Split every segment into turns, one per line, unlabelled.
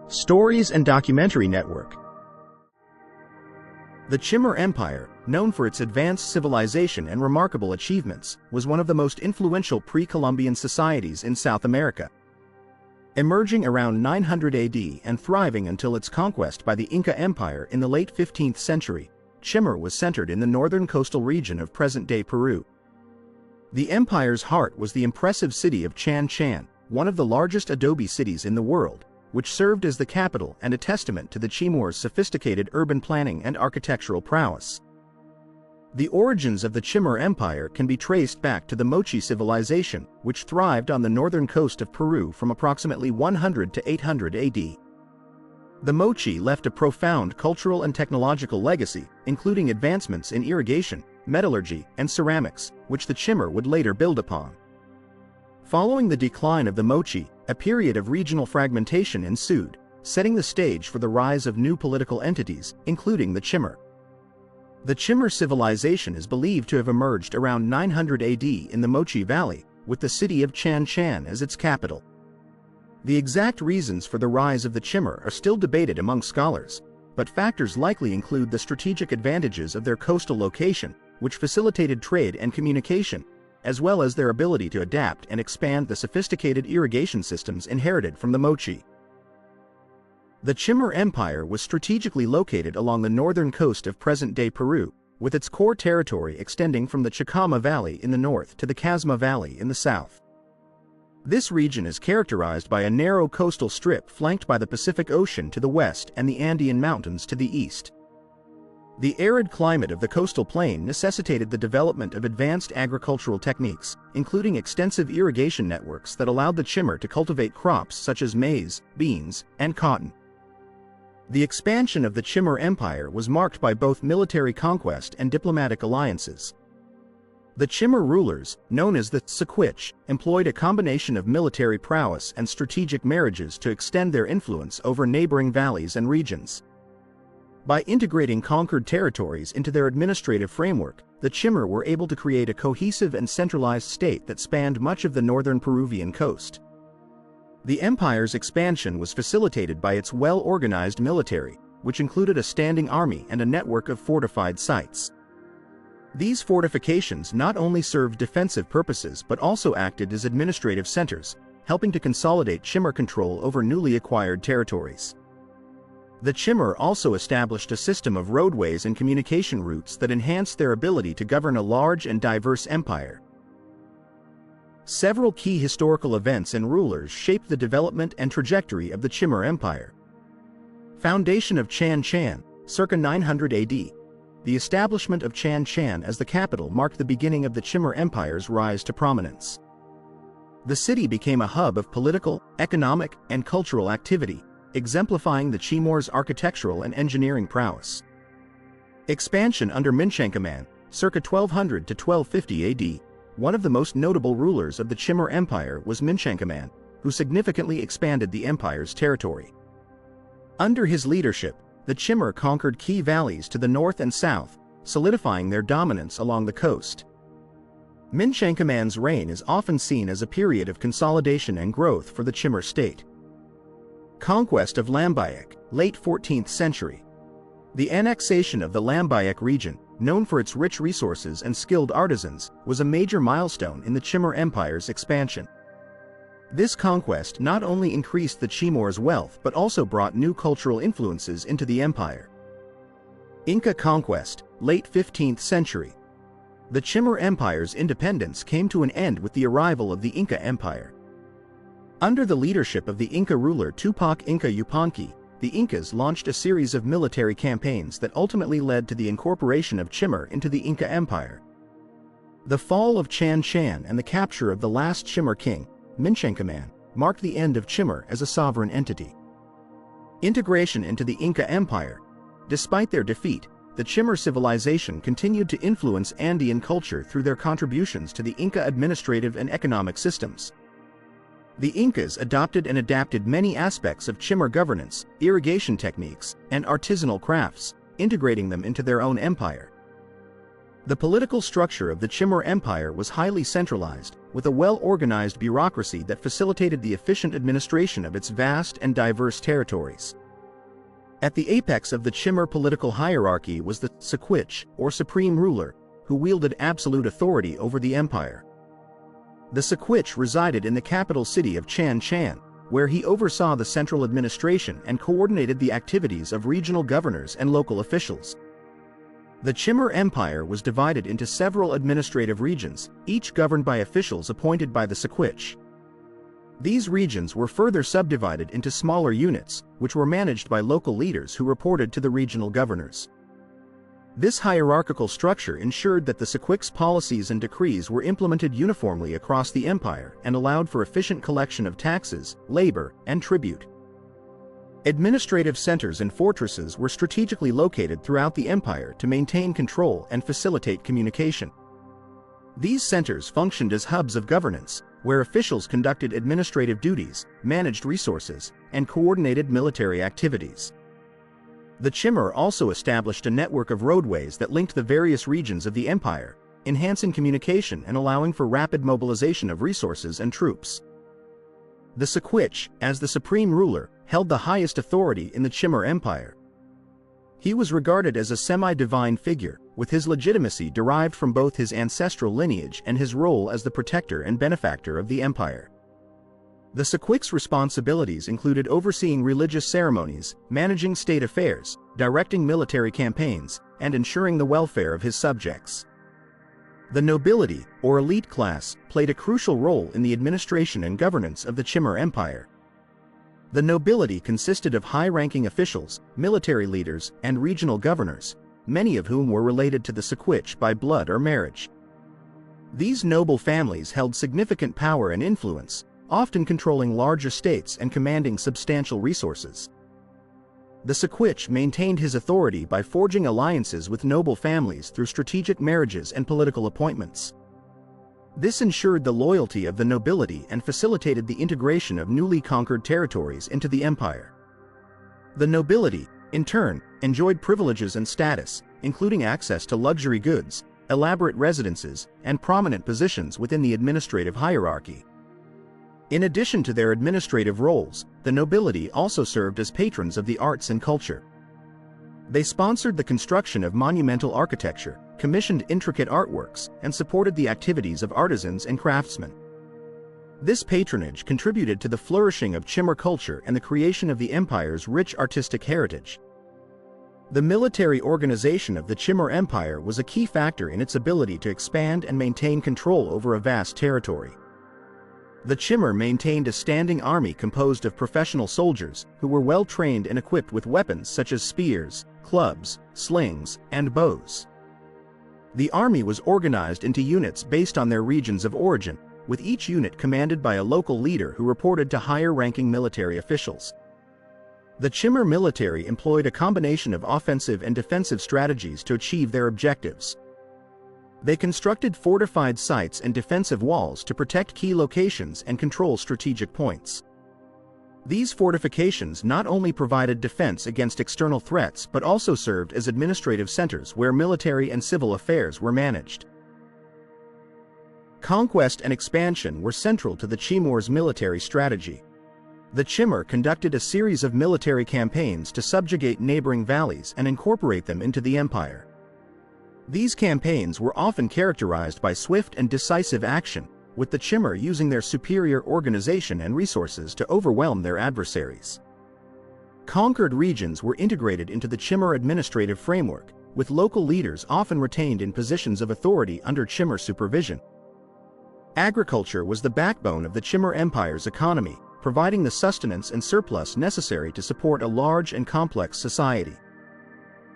Stories and Documentary Network. The Chimor Empire, known for its advanced civilization and remarkable achievements, was one of the most influential pre-Columbian societies in South America. Emerging around 900 AD and thriving until its conquest by the Inca Empire in the late 15th century, Chimor was centered in the northern coastal region of present-day Peru. The empire's heart was the impressive city of Chan Chan, one of the largest adobe cities in the world, which served as the capital and a testament to the Chimor's sophisticated urban planning and architectural prowess. The origins of the Chimor Empire can be traced back to the Moche civilization, which thrived on the northern coast of Peru from approximately 100 to 800 AD. The Moche left a profound cultural and technological legacy, including advancements in irrigation, metallurgy, and ceramics, which the Chimor would later build upon. Following the decline of the Moche, a period of regional fragmentation ensued, setting the stage for the rise of new political entities, including the Chimor. The Chimor civilization is believed to have emerged around 900 AD in the Moche Valley, with the city of Chan Chan as its capital. The exact reasons for the rise of the Chimor are still debated among scholars, but factors likely include the strategic advantages of their coastal location, which facilitated trade and communication, as well as their ability to adapt and expand the sophisticated irrigation systems inherited from the Moche. The Chimor Empire was strategically located along the northern coast of present-day Peru, with its core territory extending from the Chacama Valley in the north to the Casma Valley in the south. This region is characterized by a narrow coastal strip flanked by the Pacific Ocean to the west and the Andean Mountains to the east. The arid climate of the coastal plain necessitated the development of advanced agricultural techniques, including extensive irrigation networks that allowed the Chimor to cultivate crops such as maize, beans, and cotton. The expansion of the Chimor Empire was marked by both military conquest and diplomatic alliances. The Chimor rulers, known as the Sequich, employed a combination of military prowess and strategic marriages to extend their influence over neighboring valleys and regions. By integrating conquered territories into their administrative framework, the Chimor were able to create a cohesive and centralized state that spanned much of the northern Peruvian coast. The empire's expansion was facilitated by its well-organized military, which included a standing army and a network of fortified sites. These fortifications not only served defensive purposes but also acted as administrative centers, helping to consolidate Chimor control over newly acquired territories. The Chimor also established a system of roadways and communication routes that enhanced their ability to govern a large and diverse empire. Several key historical events and rulers shaped the development and trajectory of the Chimor Empire. Foundation of Chan Chan, circa 900 AD. The establishment of Chan Chan as the capital marked the beginning of the Chimor Empire's rise to prominence. The city became a hub of political, economic, and cultural activity, exemplifying the Chimor's architectural and engineering prowess. Expansion under Minchankman, circa 1200 to 1250 AD. One of the most notable rulers of the Chimor Empire was Minchankman, who significantly expanded the empire's territory. Under his leadership, the Chimor conquered key valleys to the north and south, solidifying their dominance along the coast. Minchankman's reign is often seen as a period of consolidation and growth for the Chimor state. Conquest of Lambayeque, late 14th century. The annexation of the Lambayeque region, known for its rich resources and skilled artisans, was a major milestone in the Chimor Empire's expansion. This conquest not only increased the Chimor's wealth but also brought new cultural influences into the empire. Inca conquest, late 15th century. The Chimor Empire's independence came to an end with the arrival of the Inca Empire. Under the leadership of the Inca ruler Tupac Inca Yupanqui, the Incas launched a series of military campaigns that ultimately led to the incorporation of Chimor into the Inca Empire. The fall of Chan Chan and the capture of the last Chimor king, Minchankman, marked the end of Chimor as a sovereign entity. Integration into the Inca Empire. Despite their defeat, the Chimor civilization continued to influence Andean culture through their contributions to the Inca administrative and economic systems. The Incas adopted and adapted many aspects of Chimor governance, irrigation techniques, and artisanal crafts, integrating them into their own empire. The political structure of the Chimor Empire was highly centralized, with a well-organized bureaucracy that facilitated the efficient administration of its vast and diverse territories. At the apex of the Chimor political hierarchy was the Sequich, or supreme ruler, who wielded absolute authority over the empire. The Sequich resided in the capital city of Chan Chan, where he oversaw the central administration and coordinated the activities of regional governors and local officials. The Chimor Empire was divided into several administrative regions, each governed by officials appointed by the Sequich. These regions were further subdivided into smaller units, which were managed by local leaders who reported to the regional governors. This hierarchical structure ensured that the Sequich's policies and decrees were implemented uniformly across the empire and allowed for efficient collection of taxes, labor, and tribute. Administrative centers and fortresses were strategically located throughout the empire to maintain control and facilitate communication. These centers functioned as hubs of governance, where officials conducted administrative duties, managed resources, and coordinated military activities. The Chimor also established a network of roadways that linked the various regions of the empire, enhancing communication and allowing for rapid mobilization of resources and troops. The Sequich, as the supreme ruler, held the highest authority in the Chimor Empire. He was regarded as a semi-divine figure, with his legitimacy derived from both his ancestral lineage and his role as the protector and benefactor of the empire. The Sequich's responsibilities included overseeing religious ceremonies, managing state affairs, directing military campaigns, and ensuring the welfare of his subjects. The nobility, or elite class, played a crucial role in the administration and governance of the Chimor Empire. The nobility consisted of high-ranking officials, military leaders, and regional governors, many of whom were related to the Sequich by blood or marriage. These noble families held significant power and influence, often controlling large estates and commanding substantial resources. The Sequich maintained his authority by forging alliances with noble families through strategic marriages and political appointments. This ensured the loyalty of the nobility and facilitated the integration of newly conquered territories into the empire. The nobility, in turn, enjoyed privileges and status, including access to luxury goods, elaborate residences, and prominent positions within the administrative hierarchy. In addition to their administrative roles, the nobility also served as patrons of the arts and culture. They sponsored the construction of monumental architecture, commissioned intricate artworks, and supported the activities of artisans and craftsmen. This patronage contributed to the flourishing of Chimor culture and the creation of the empire's rich artistic heritage. The military organization of the Chimor Empire was a key factor in its ability to expand and maintain control over a vast territory. The Chimor maintained a standing army composed of professional soldiers who were well trained and equipped with weapons such as spears, clubs, slings, and bows. The army was organized into units based on their regions of origin, with each unit commanded by a local leader who reported to higher-ranking military officials. The Chimor military employed a combination of offensive and defensive strategies to achieve their objectives. They constructed fortified sites and defensive walls to protect key locations and control strategic points. These fortifications not only provided defense against external threats but also served as administrative centers where military and civil affairs were managed. Conquest and expansion were central to the Chimor's military strategy. The Chimor conducted a series of military campaigns to subjugate neighboring valleys and incorporate them into the empire. These campaigns were often characterized by swift and decisive action, with the Chimor using their superior organization and resources to overwhelm their adversaries. Conquered regions were integrated into the Chimor administrative framework, with local leaders often retained in positions of authority under Chimor supervision. Agriculture was the backbone of the Chimor Empire's economy, providing the sustenance and surplus necessary to support a large and complex society.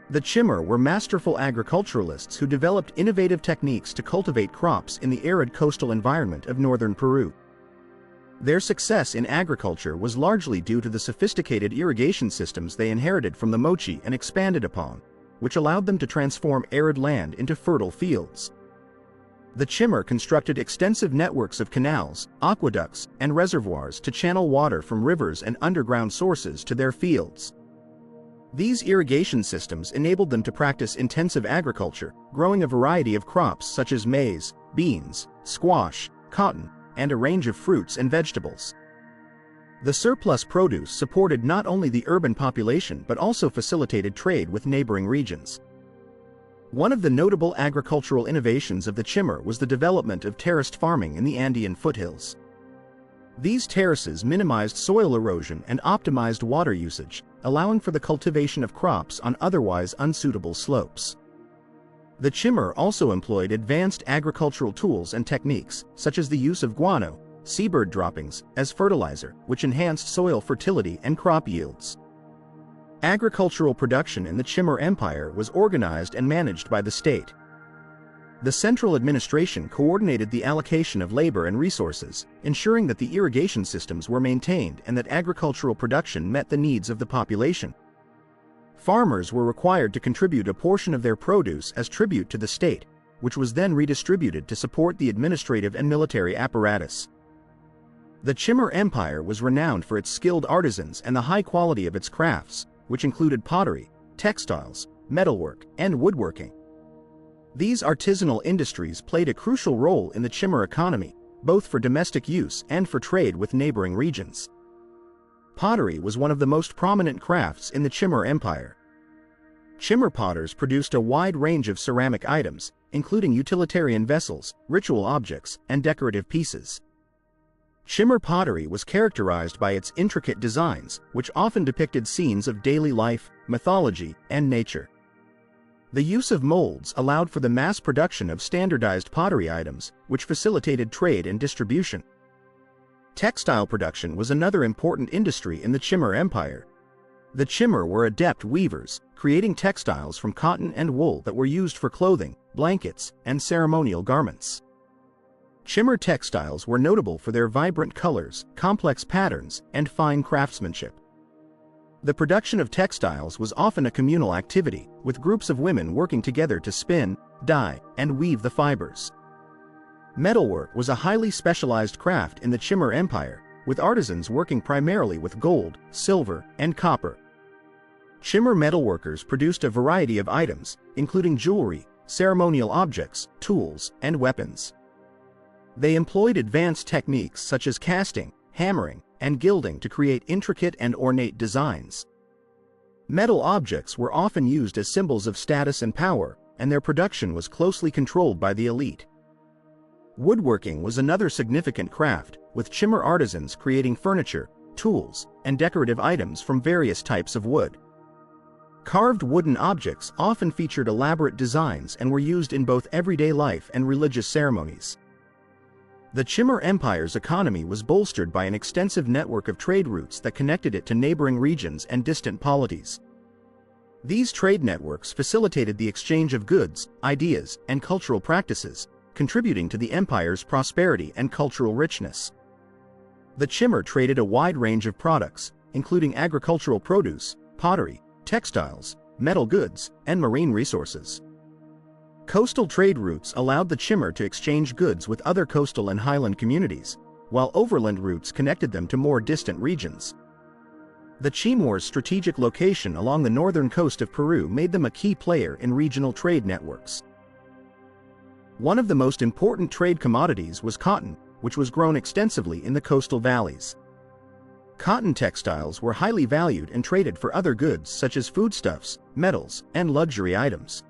The Chimor were masterful agriculturalists who developed innovative techniques to cultivate crops in the arid coastal environment of northern Peru. Their success in agriculture was largely due to the sophisticated irrigation systems they inherited from the Moche and expanded upon, which allowed them to transform arid land into fertile fields. The Chimor constructed extensive networks of canals, aqueducts, and reservoirs to channel water from rivers and underground sources to their fields. These irrigation systems enabled them to practice intensive agriculture, growing a variety of crops such as maize, beans, squash, cotton, and a range of fruits and vegetables. The surplus produce supported not only the urban population but also facilitated trade with neighboring regions. One of the notable agricultural innovations of the Chimor was the development of terraced farming in the Andean foothills. These terraces minimized soil erosion and optimized water usage, allowing for the cultivation of crops on otherwise unsuitable slopes. The Chimor also employed advanced agricultural tools and techniques, such as the use of guano, seabird droppings, as fertilizer, which enhanced soil fertility and crop yields. Agricultural production in the Chimor Empire was organized and managed by the state. The central administration coordinated the allocation of labor and resources, ensuring that the irrigation systems were maintained and that agricultural production met the needs of the population. Farmers were required to contribute a portion of their produce as tribute to the state, which was then redistributed to support the administrative and military apparatus. The Chimor Empire was renowned for its skilled artisans and the high quality of its crafts, which included pottery, textiles, metalwork, and woodworking. These artisanal industries played a crucial role in the Chimor economy, both for domestic use and for trade with neighboring regions. Pottery was one of the most prominent crafts in the Chimor Empire. Chimor potters produced a wide range of ceramic items, including utilitarian vessels, ritual objects, and decorative pieces. Chimor pottery was characterized by its intricate designs, which often depicted scenes of daily life, mythology, and nature. The use of molds allowed for the mass production of standardized pottery items, which facilitated trade and distribution. Textile production was another important industry in the Chimor Empire. The Chimor were adept weavers, creating textiles from cotton and wool that were used for clothing, blankets, and ceremonial garments. Chimor textiles were notable for their vibrant colors, complex patterns, and fine craftsmanship. The production of textiles was often a communal activity, with groups of women working together to spin, dye, and weave the fibers. Metalwork was a highly specialized craft in the Chimor Empire, with artisans working primarily with gold, silver, and copper. Chimor metalworkers produced a variety of items, including jewelry, ceremonial objects, tools, and weapons. They employed advanced techniques such as casting, hammering, and gilding to create intricate and ornate designs. Metal objects were often used as symbols of status and power, and their production was closely controlled by the elite. Woodworking was another significant craft, with Chimor artisans creating furniture, tools, and decorative items from various types of wood. Carved wooden objects often featured elaborate designs and were used in both everyday life and religious ceremonies. The Chimor Empire's economy was bolstered by an extensive network of trade routes that connected it to neighboring regions and distant polities. These trade networks facilitated the exchange of goods, ideas, and cultural practices, contributing to the empire's prosperity and cultural richness. The Chimor traded a wide range of products, including agricultural produce, pottery, textiles, metal goods, and marine resources. Coastal trade routes allowed the Chimor to exchange goods with other coastal and highland communities, while overland routes connected them to more distant regions. The Chimor's strategic location along the northern coast of Peru made them a key player in regional trade networks. One of the most important trade commodities was cotton, which was grown extensively in the coastal valleys. Cotton textiles were highly valued and traded for other goods such as foodstuffs, metals, and luxury items.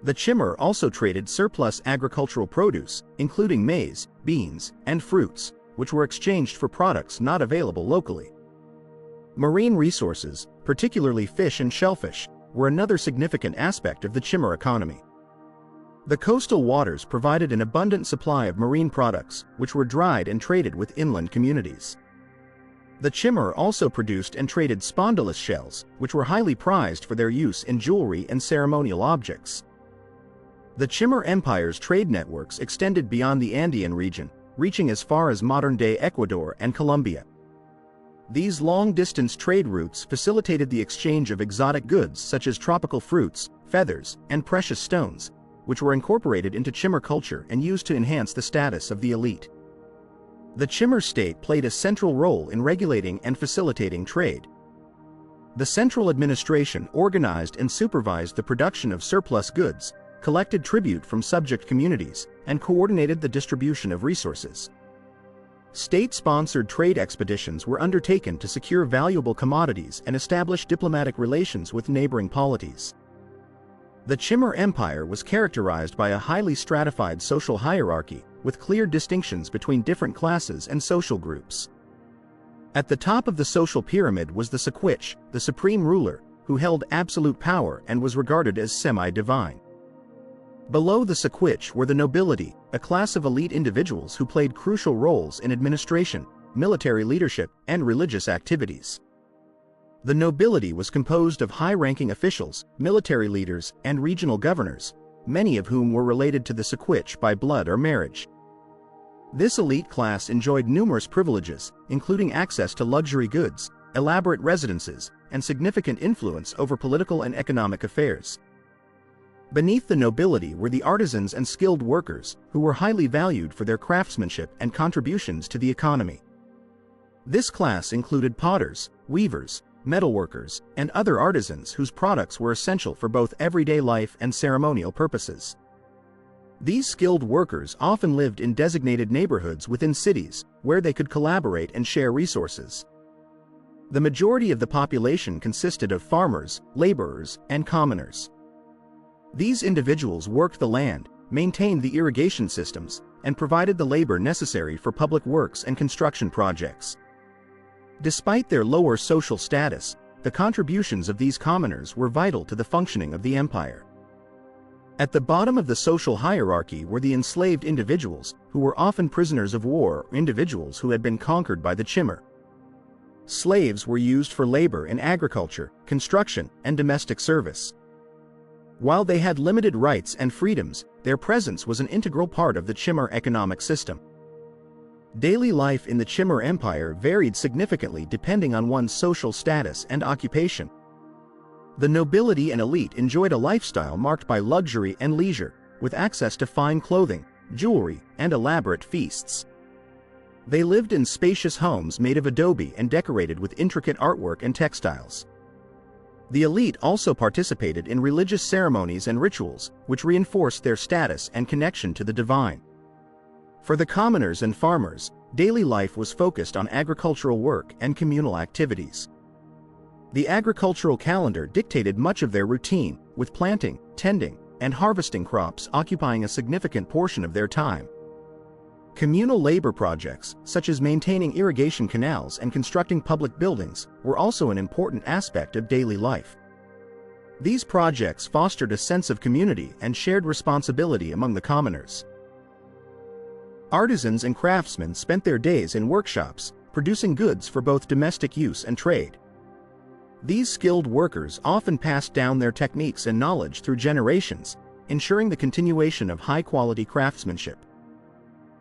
The Chimor also traded surplus agricultural produce, including maize, beans, and fruits, which were exchanged for products not available locally. Marine resources, particularly fish and shellfish, were another significant aspect of the Chimor economy. The coastal waters provided an abundant supply of marine products, which were dried and traded with inland communities. The Chimor also produced and traded spondylus shells, which were highly prized for their use in jewelry and ceremonial objects. The Chimor Empire's trade networks extended beyond the Andean region, reaching as far as modern-day Ecuador and Colombia. These long-distance trade routes facilitated the exchange of exotic goods such as tropical fruits, feathers, and precious stones, which were incorporated into Chimor culture and used to enhance the status of the elite. The Chimor state played a central role in regulating and facilitating trade. The central administration organized and supervised the production of surplus goods, collected tribute from subject communities, and coordinated the distribution of resources. State-sponsored trade expeditions were undertaken to secure valuable commodities and establish diplomatic relations with neighboring polities. The Chimor Empire was characterized by a highly stratified social hierarchy, with clear distinctions between different classes and social groups. At the top of the social pyramid was the Sequich, the supreme ruler, who held absolute power and was regarded as semi-divine. Below the Sequich were the nobility, a class of elite individuals who played crucial roles in administration, military leadership, and religious activities. The nobility was composed of high-ranking officials, military leaders, and regional governors, many of whom were related to the Sequich by blood or marriage. This elite class enjoyed numerous privileges, including access to luxury goods, elaborate residences, and significant influence over political and economic affairs. Beneath the nobility were the artisans and skilled workers, who were highly valued for their craftsmanship and contributions to the economy. This class included potters, weavers, metalworkers, and other artisans whose products were essential for both everyday life and ceremonial purposes. These skilled workers often lived in designated neighborhoods within cities, where they could collaborate and share resources. The majority of the population consisted of farmers, laborers, and commoners. These individuals worked the land, maintained the irrigation systems, and provided the labor necessary for public works and construction projects. Despite their lower social status, the contributions of these commoners were vital to the functioning of the empire. At the bottom of the social hierarchy were the enslaved individuals, who were often prisoners of war or individuals who had been conquered by the Chimor. Slaves were used for labor in agriculture, construction, and domestic service. While they had limited rights and freedoms, their presence was an integral part of the Chimor economic system. Daily life in the Chimor Empire varied significantly depending on one's social status and occupation. The nobility and elite enjoyed a lifestyle marked by luxury and leisure, with access to fine clothing, jewelry, and elaborate feasts. They lived in spacious homes made of adobe and decorated with intricate artwork and textiles. The elite also participated in religious ceremonies and rituals, which reinforced their status and connection to the divine. For the commoners and farmers, daily life was focused on agricultural work and communal activities. The agricultural calendar dictated much of their routine, with planting, tending, and harvesting crops occupying a significant portion of their time. Communal labor projects, such as maintaining irrigation canals and constructing public buildings, were also an important aspect of daily life. These projects fostered a sense of community and shared responsibility among the commoners. Artisans and craftsmen spent their days in workshops, producing goods for both domestic use and trade. These skilled workers often passed down their techniques and knowledge through generations, ensuring the continuation of high-quality craftsmanship.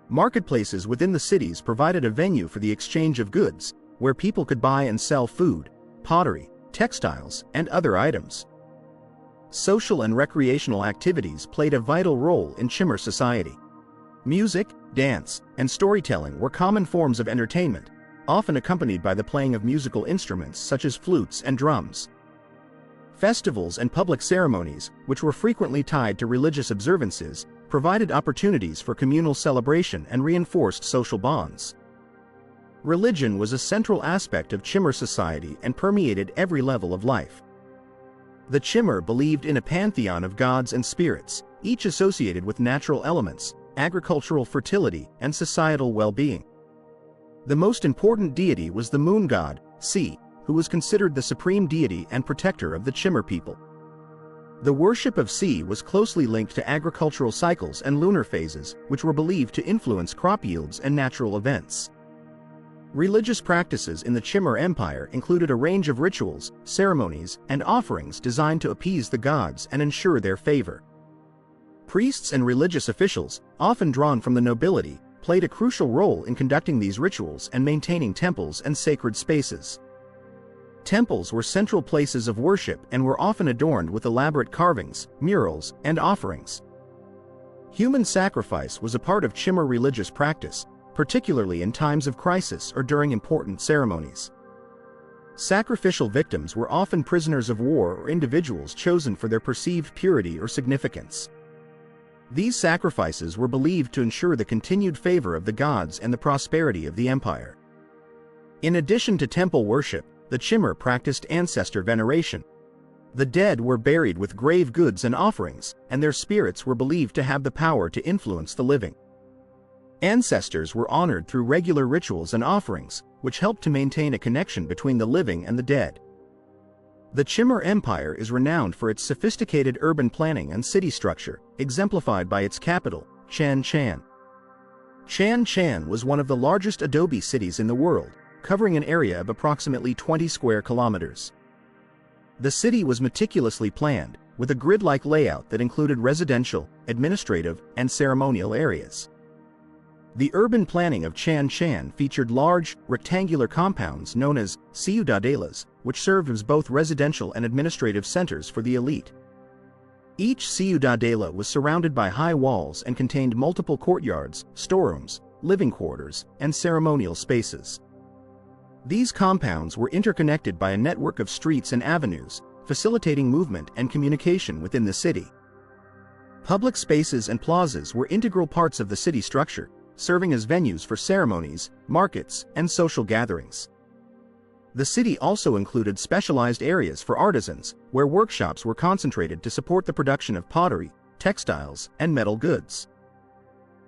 Marketplaces within the cities provided a venue for the exchange of goods, where people could buy and sell food, pottery, textiles, and other items. Social and recreational activities played a vital role in Chimor society. Music, dance, and storytelling were common forms of entertainment, often accompanied by the playing of musical instruments such as flutes and drums. Festivals and public ceremonies, which were frequently tied to religious observances, provided opportunities for communal celebration and reinforced social bonds. Religion was a central aspect of Chimor society and permeated every level of life. The Chimor believed in a pantheon of gods and spirits, each associated with natural elements, agricultural fertility, and societal well-being. The most important deity was the moon god, Si, who was considered the supreme deity and protector of the Chimor people. The worship of Si was closely linked to agricultural cycles and lunar phases, which were believed to influence crop yields and natural events. Religious practices in the Chimor Empire included a range of rituals, ceremonies, and offerings designed to appease the gods and ensure their favor. Priests and religious officials, often drawn from the nobility, played a crucial role in conducting these rituals and maintaining temples and sacred spaces. Temples were central places of worship and were often adorned with elaborate carvings, murals, and offerings. Human sacrifice was a part of Chimor religious practice, particularly in times of crisis or during important ceremonies. Sacrificial victims were often prisoners of war or individuals chosen for their perceived purity or significance. These sacrifices were believed to ensure the continued favor of the gods and the prosperity of the empire. In addition to temple worship, the Chimor practiced ancestor veneration. The dead were buried with grave goods and offerings, and their spirits were believed to have the power to influence the living. Ancestors were honored through regular rituals and offerings, which helped to maintain a connection between the living and the dead. The Chimor Empire is renowned for its sophisticated urban planning and city structure, exemplified by its capital, Chan Chan. Chan Chan was one of the largest adobe cities in the world, covering an area of approximately 20 square kilometers. The city was meticulously planned, with a grid-like layout that included residential, administrative, and ceremonial areas. The urban planning of Chan Chan featured large, rectangular compounds known as ciudadelas, which served as both residential and administrative centers for the elite. Each ciudadela was surrounded by high walls and contained multiple courtyards, storerooms, living quarters, and ceremonial spaces. These compounds were interconnected by a network of streets and avenues, facilitating movement and communication within the city. Public spaces and plazas were integral parts of the city structure, serving as venues for ceremonies, markets, and social gatherings. The city also included specialized areas for artisans, where workshops were concentrated to support the production of pottery, textiles, and metal goods.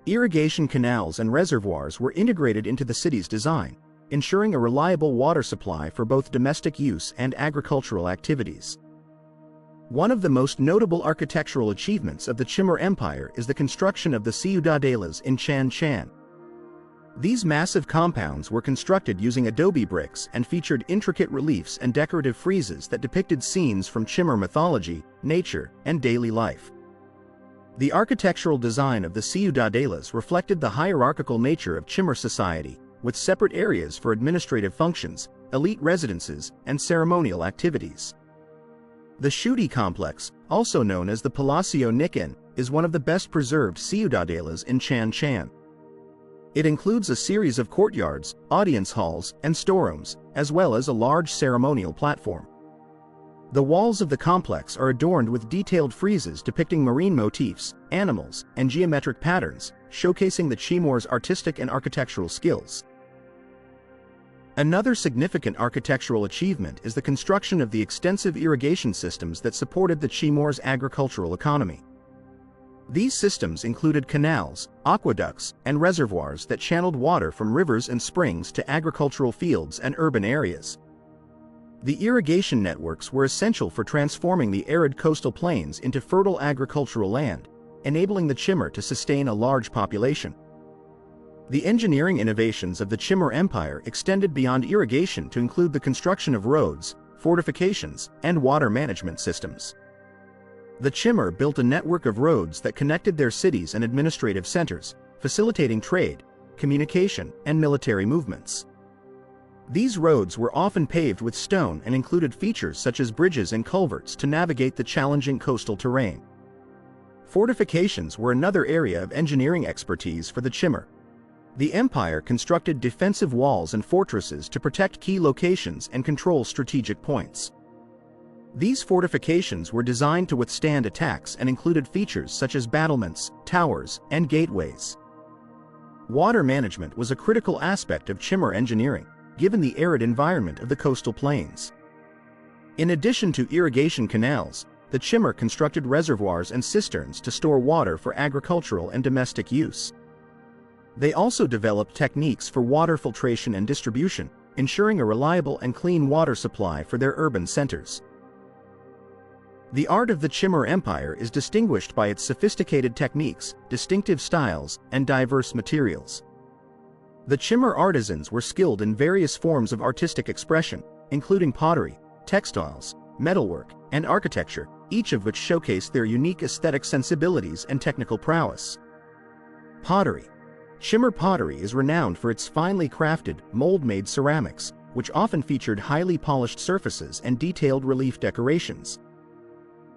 Irrigation canals and reservoirs were integrated into the city's design, ensuring a reliable water supply for both domestic use and agricultural activities. One of the most notable architectural achievements of the Chimor Empire is the construction of the ciudadelas in Chan Chan. These massive compounds were constructed using adobe bricks and featured intricate reliefs and decorative friezes that depicted scenes from Chimor mythology, nature, and daily life. The architectural design of the ciudadelas reflected the hierarchical nature of Chimor society, with separate areas for administrative functions, elite residences, and ceremonial activities. The Shuti complex, also known as the Palacio Nikan, is one of the best preserved ciudadelas in Chan Chan. It includes a series of courtyards, audience halls, and storerooms, as well as a large ceremonial platform. The walls of the complex are adorned with detailed friezes depicting marine motifs, animals, and geometric patterns, showcasing the Chimor's artistic and architectural skills. Another significant architectural achievement is the construction of the extensive irrigation systems that supported the Chimor's agricultural economy. These systems included canals, aqueducts, and reservoirs that channeled water from rivers and springs to agricultural fields and urban areas. The irrigation networks were essential for transforming the arid coastal plains into fertile agricultural land, enabling the Chimor to sustain a large population. The engineering innovations of the Chimor Empire extended beyond irrigation to include the construction of roads, fortifications, and water management systems. The Chimor built a network of roads that connected their cities and administrative centers, facilitating trade, communication, and military movements. These roads were often paved with stone and included features such as bridges and culverts to navigate the challenging coastal terrain. Fortifications were another area of engineering expertise for the Chimor. The empire constructed defensive walls and fortresses to protect key locations and control strategic points. These fortifications were designed to withstand attacks and included features such as battlements, towers, and gateways. Water management was a critical aspect of Chimor engineering, given the arid environment of the coastal plains. In addition to irrigation canals, the Chimor constructed reservoirs and cisterns to store water for agricultural and domestic use. They also developed techniques for water filtration and distribution, ensuring a reliable and clean water supply for their urban centers. The art of the Chimor Empire is distinguished by its sophisticated techniques, distinctive styles, and diverse materials. The Chimor artisans were skilled in various forms of artistic expression, including pottery, textiles, metalwork, and architecture, each of which showcased their unique aesthetic sensibilities and technical prowess. Pottery. Chimor pottery is renowned for its finely crafted, mold-made ceramics, which often featured highly polished surfaces and detailed relief decorations.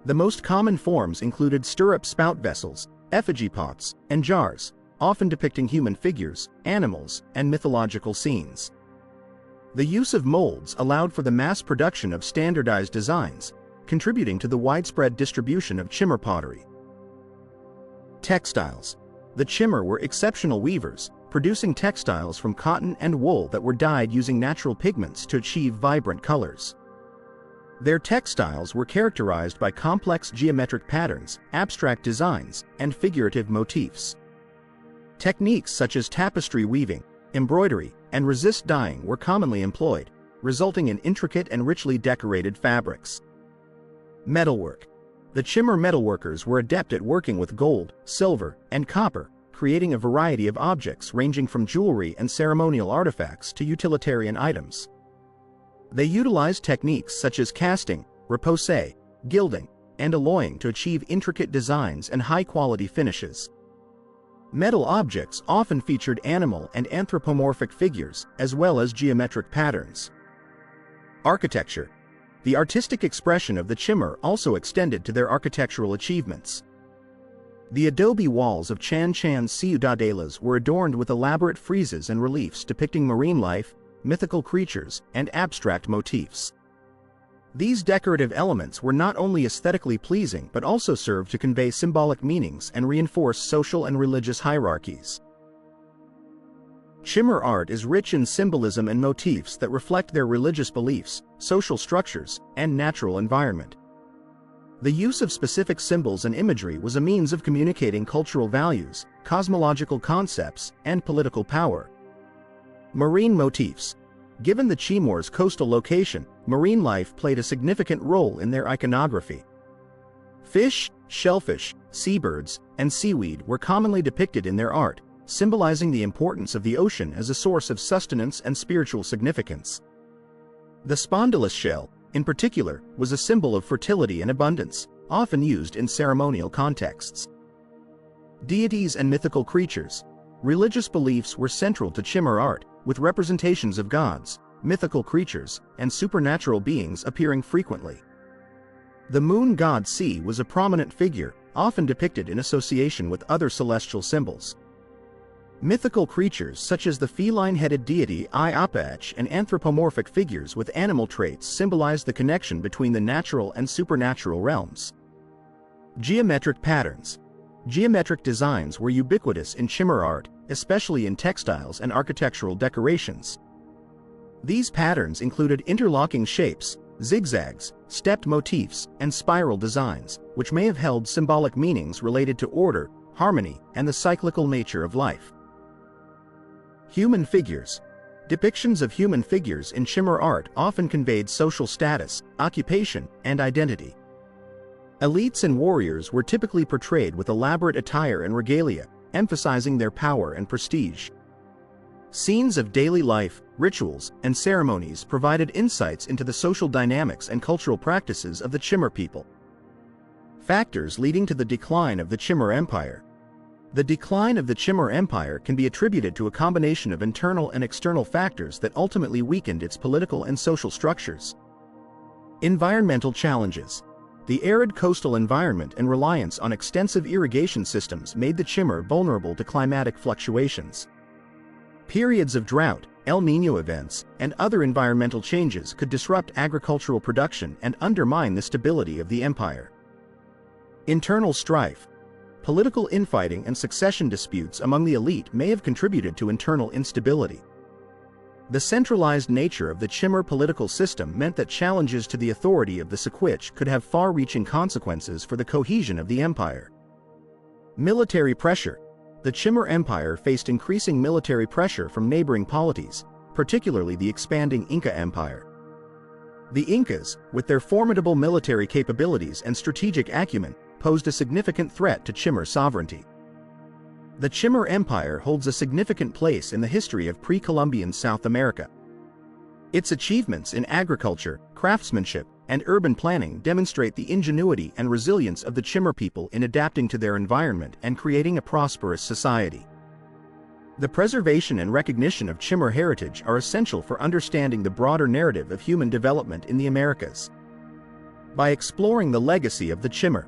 The most common forms included stirrup spout vessels, effigy pots, and jars, often depicting human figures, animals, and mythological scenes. The use of molds allowed for the mass production of standardized designs, contributing to the widespread distribution of Chimor pottery. Textiles. The Chimor were exceptional weavers, producing textiles from cotton and wool that were dyed using natural pigments to achieve vibrant colors. Their textiles were characterized by complex geometric patterns, abstract designs, and figurative motifs. Techniques such as tapestry weaving, embroidery, and resist dyeing were commonly employed, resulting in intricate and richly decorated fabrics. Metalwork. The Chimor metalworkers were adept at working with gold, silver, and copper, creating a variety of objects ranging from jewelry and ceremonial artifacts to utilitarian items. They utilized techniques such as casting, repoussé, gilding, and alloying to achieve intricate designs and high-quality finishes. Metal objects often featured animal and anthropomorphic figures, as well as geometric patterns. Architecture. The artistic expression of the Chimor also extended to their architectural achievements. The adobe walls of Chan Chan's ciudadelas were adorned with elaborate friezes and reliefs depicting marine life, mythical creatures, and abstract motifs. These decorative elements were not only aesthetically pleasing but also served to convey symbolic meanings and reinforce social and religious hierarchies. Chimor art is rich in symbolism and motifs that reflect their religious beliefs, social structures, and natural environment. The use of specific symbols and imagery was a means of communicating cultural values, cosmological concepts, and political power. Marine motifs. Given the Chimor's coastal location, marine life played a significant role in their iconography. Fish, shellfish, seabirds, and seaweed were commonly depicted in their art, symbolizing the importance of the ocean as a source of sustenance and spiritual significance. The spondylus shell, in particular, was a symbol of fertility and abundance, often used in ceremonial contexts. Deities and mythical creatures. Religious beliefs were central to Chimor art, with representations of gods, mythical creatures, and supernatural beings appearing frequently. The moon god Sea was a prominent figure, often depicted in association with other celestial symbols. Mythical creatures such as the feline-headed deity Iapach and anthropomorphic figures with animal traits symbolized the connection between the natural and supernatural realms. Geometric patterns. Geometric designs were ubiquitous in Chimor art, especially in textiles and architectural decorations. These patterns included interlocking shapes, zigzags, stepped motifs, and spiral designs, which may have held symbolic meanings related to order, harmony, and the cyclical nature of life. Human figures. Depictions of human figures in Chimor art often conveyed social status, occupation, and identity. Elites and warriors were typically portrayed with elaborate attire and regalia, emphasizing their power and prestige. Scenes of daily life, rituals, and ceremonies provided insights into the social dynamics and cultural practices of the Chimor people. Factors leading to the decline of the Chimor Empire. The decline of the Chimor Empire can be attributed to a combination of internal and external factors that ultimately weakened its political and social structures. Environmental challenges. The arid coastal environment and reliance on extensive irrigation systems made the Chimor vulnerable to climatic fluctuations. Periods of drought, El Niño events, and other environmental changes could disrupt agricultural production and undermine the stability of the empire. Internal strife. Political infighting and succession disputes among the elite may have contributed to internal instability. The centralized nature of the Chimor political system meant that challenges to the authority of the Sequich could have far-reaching consequences for the cohesion of the empire. Military pressure. The Chimor Empire faced increasing military pressure from neighboring polities, particularly the expanding Inca Empire. The Incas, with their formidable military capabilities and strategic acumen, posed a significant threat to Chimor sovereignty. The Chimor Empire holds a significant place in the history of pre-Columbian South America. Its achievements in agriculture, craftsmanship, and urban planning demonstrate the ingenuity and resilience of the Chimor people in adapting to their environment and creating a prosperous society. The preservation and recognition of Chimor heritage are essential for understanding the broader narrative of human development in the Americas. By exploring the legacy of the Chimor,